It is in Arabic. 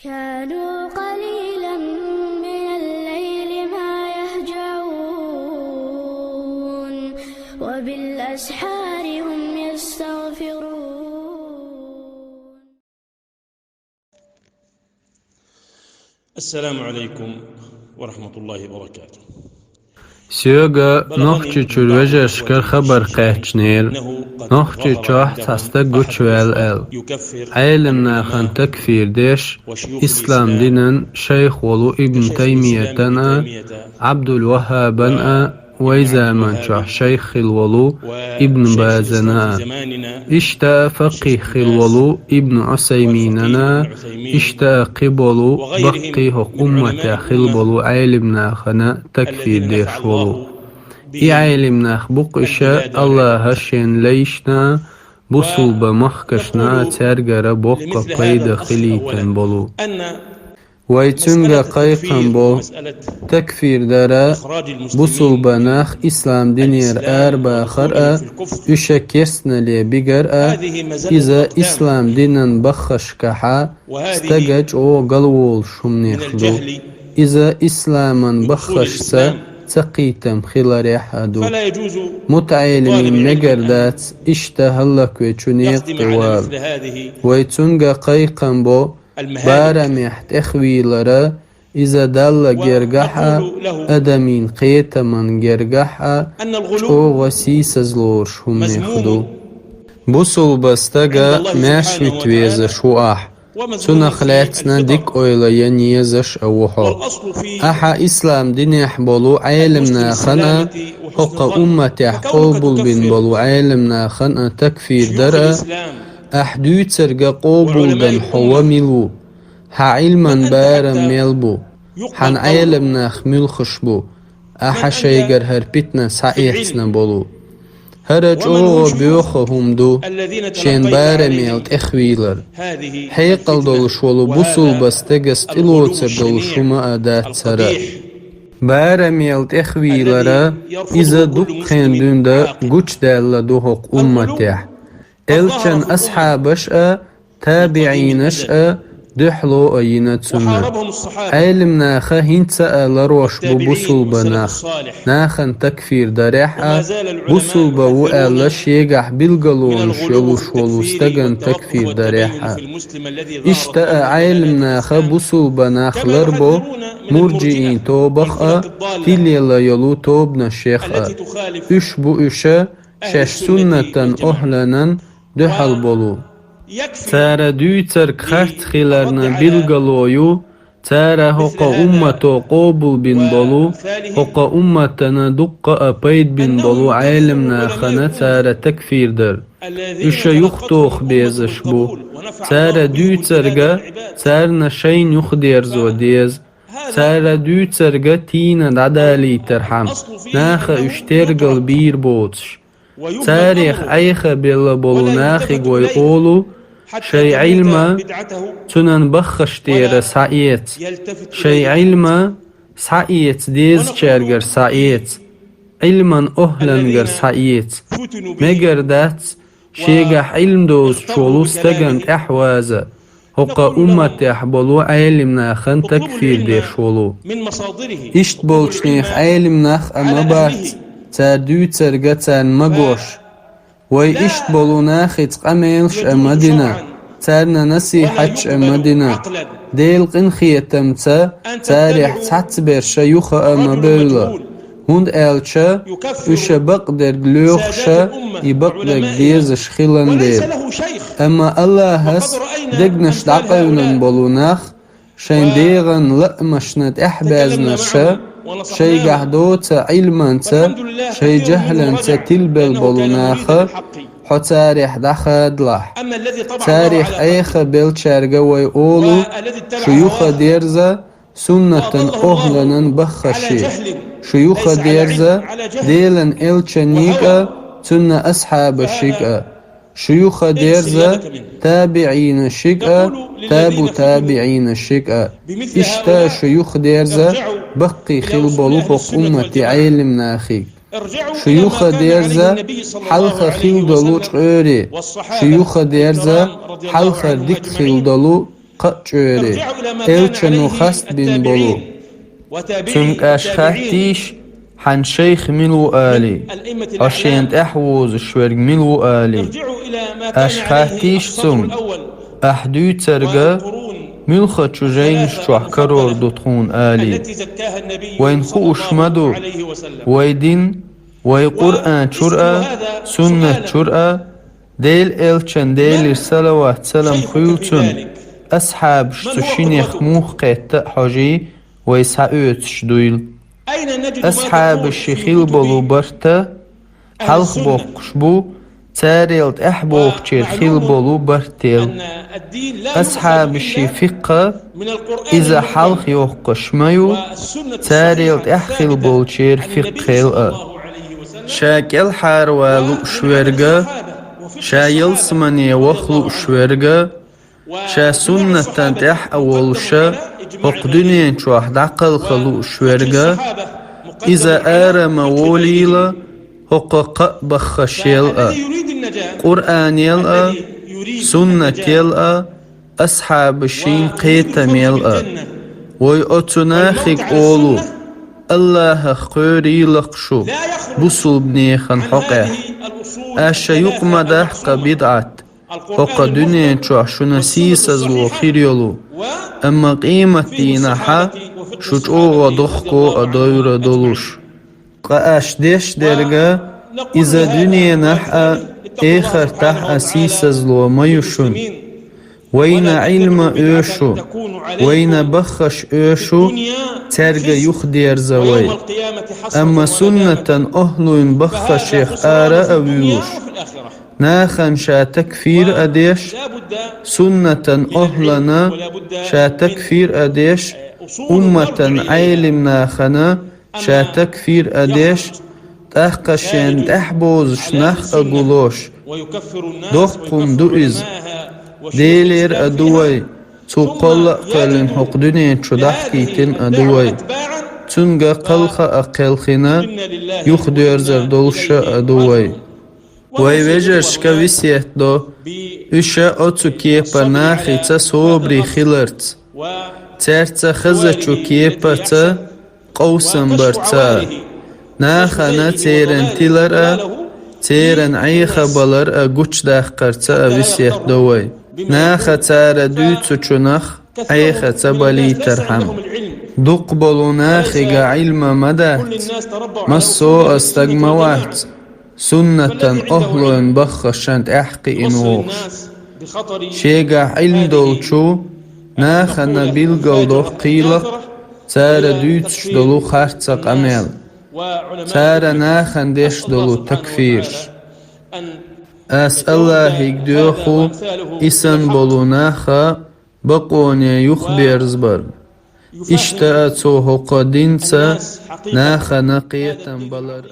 كانوا قليلا من الليل ما يهجعون وبالأسحار هم يستغفرون. السلام عليكم ورحمة الله وبركاته. Söge nochchi chulwejershker khabar qechner nochchi choh tasta guchwel el ilmna khan takfir desh islam dinin shaykh wolu ibn taymiyatana abdul wahhabana ويزامن choh shaykh wolu ibn bazana ishta faqih wolu ibn usayminana ishta qibolu baqi hukumata khilbolu ilmna khana takfir desh wolu عالمنا بقشة الله هشين ليشنا بصل بمخكشنا ترجر بقى قيد خليتن بلو ويتنجا قيقن بو تكفير دارا بصل بناخ إسلام دينير باخرأ يشكسنا لي بقرأ إذا إسلام دينن بخش كحا استجج أو قلول شمنيخدو إذا إسلاما بخشسا تقيتم خلال حدو متعلمين نجردات اشتهلك وچنيق طوال ويتنجا قيقن بو بارميحت اخويلرا إذا دل جرجحا أدمين قيتمن جرجحا شو وسيس زلورش هم يخدو بوصل بستجا ماشي تويز شواح سنخلاتنا ديك اويلا ينيزش اوحو احا اسلام دينيح بولو عالمنا خنا حق امتح قوبل بن بولو عالمنا خنا تكفير درا احدو ترقى قوبل دن حوا ملو ها علما بارا ميلبو حن عالمنا خميل خشبو احا شيقر هربتنا سعيحتنا بولو هرج او بيوخهم دو شين بارميلت اخويلر حيقل دولشولو بوصل بستگست الوتر دولشوما ادات سرا بارميلت اخويلر اذا دقين دوندا گوچ دالا دوحق امتح الچن اصحابش تابعينش دحلو اينت سنة علمنا خا هنت سأل روش ببصل بناخ ناخن تكفير داريحة بصل بو ألش يقح بالقلون شلوش ولوستغن تكفير داريحة اشتاء علمنا خا بصل بناخ لربو مرجئين توبخ تليلا يلو توبنا الشيخ اشبو اشا شش سنة اهلنا دحل بولو تارا دوتر كخت خلرنا بالغلويو تارا هقا أمتو قوبل بن بلو هقا أمتنا دقا أبيد بن بلو عالمنا خنا تارا تكفير در إشا يختوخ بيزش بو تارا دوترغا تارنا شين يخدير زو ديز تارا دوترغا تينا دعدالي ترحم ناخا اشترغل بير بوتش تاريخ ايخا بيلا بولو ناخي قوي قولو شي علما تنن بخشتير سعيت شي علما سعيت ديز چارگر سعيت علما اهلنگر سعيت مگردات شيغح علم دوز چولوستگن احوازا هقا امت احبولو علمنا خن تكفير دير شولو اشت بولشنيخ علمناخ اما بات تادو ترغا تان مگوش وي اشت بولونا خيت قميلش امدنا تارنا نصيحتش امدنا ديل قن خيتمتا تاريح تعتبر شيوخا اما بولا هند الچا وش بقدر لوخشا يبقدر ديزش خيلن ديل اما الله هس دقنش دعقونن بولوناخ شين ديغن لأمشنت احبازنشا شي قحدوتا علمانتا شي جهلانتا تلبل بولوناخا حو تاريح دخادلح تاريح ايخا بلچارغا وي اولو شيوخا ديرزا سنة اهلنا بخشي شيوخا ديرزا ديلن الچنيكا سنة اصحاب الشيكا شيوخا ديرزا تابعين الشيكا تابو تابعين الشيكا اشتا شيوخ ديرزا بقي خلبلو حق امتي علم ناخيك شيوخ ديرزا حلقة خيل دلو چغيري شيوخ ديرزا حلقة ديك خيل دلو قجوري ارجعوا إلى ما كان إلشنو عليه خست بن بلو التابعين وتابعي تنك أشخاتيش حن شيخ ملو آلي الأئمة أشينت الأعلام. أحوز شورج ملو آلي ارجعوا إلى ما كان عليه أشخاتيش الصدر سم الأول أحدو ترجا والقرون ملخة تجين شوح كرور دطخون آلي التي زكاها النبي وين صلى خوش الله مدو عليه وسلم. ويدين ويقرآن شرأة سنة شرأة ديل إلشن ديل الصلوات سلام شيخك في خيوتن ذلك؟ أصحاب شتشين يخموخ قيت حاجي ويسعوت شدويل أين نجد ما أصحاب تقول الشيخيل في بلو كتب برتا حلق بوقشبو تاريلت أحبوخ تشيرخيل بلو برتيل أن الدين لا أصحاب يؤخذ إلا الشيفقة من القرآن إذا المحكم حلق يوقش مايو والسنة تاريلت الصحيحة أحخيل الثابتة بول تشير عن النبي فقخيل صلى الله عليه وسلم شاكل حاروالو ومن شويرغا الصحابة وفقه شايل الصحابة سمانية رضي وخلو الله عنهم. شويرغا شا وجميع سنة الصحابة تنتح أولشا مقدم على إجماع وقدنين شواح دعقل خلو وفقه شويرغا الصحابة مقدم إذا على آر فقه موليلا غيرهم. حقق بخشيل فالذي يريد النجاة قرآن يلأ الذي يريد سنة النجاة يلأ أصحاب الشين ويريد قيتم الفوز يلأ بالجنة ويأتناخك والموت على أولو السنة الله خيري لقشو لا يخرج بصل بنيخن عن حقه هذه الأصول أشا الثلاثة يقمده المحصورة. قبضعت القرآن حق دنيا المحكم تشوحشونا والسنة سيسز الصحيحة وخير يلو أما قيمة دينها شجعو وضخكو أدوير دولوش قاش ديش درجة إذا دنيا نحا إخر تح سيسز لو ما يشون وين علم أوشو وين بخش أوشو ترجع يخدير زوي أما سنة أهل بخشيخ آراء أويوش ناخن شا تكفير أديش سنة أهلنا شا تكفير أديش أمة علم ناخنا شا تكفير أديش تحقشين تحبوز شنخ أقولوش دقم دوئز ديلير أدوي تقل قلن حقدنين شدحكيتن أدوي تنغ قلخ أقلخنا يخدير زردولش أدوي ويوجرش كويسيت دو إشا أتو كيبا ناخي تصوبري خلرت ترتا خزچو كيبا تا قوسن برتا ناخنا تيرن تيلر تيرن عيخ بلر أغوش داخ قرتا أويسيت دوي ناخ تارا دوتو چونخ عيخ تبالي ترحم دقبلو ناخي علم مدات مسو استقموات سنة أهل بخشنت أحقي إنوخش شيغا علم دولچو ناخنا بيلغل دو قيلق تارا دوتش دولو خارتق أميل تارا ناخن ديش دولو تكفيرش أس الله يقدوخو إسان بولو ناخا بقوني يخبير زبر اشتأتو هقا دينسا ناخا نقيتا بلر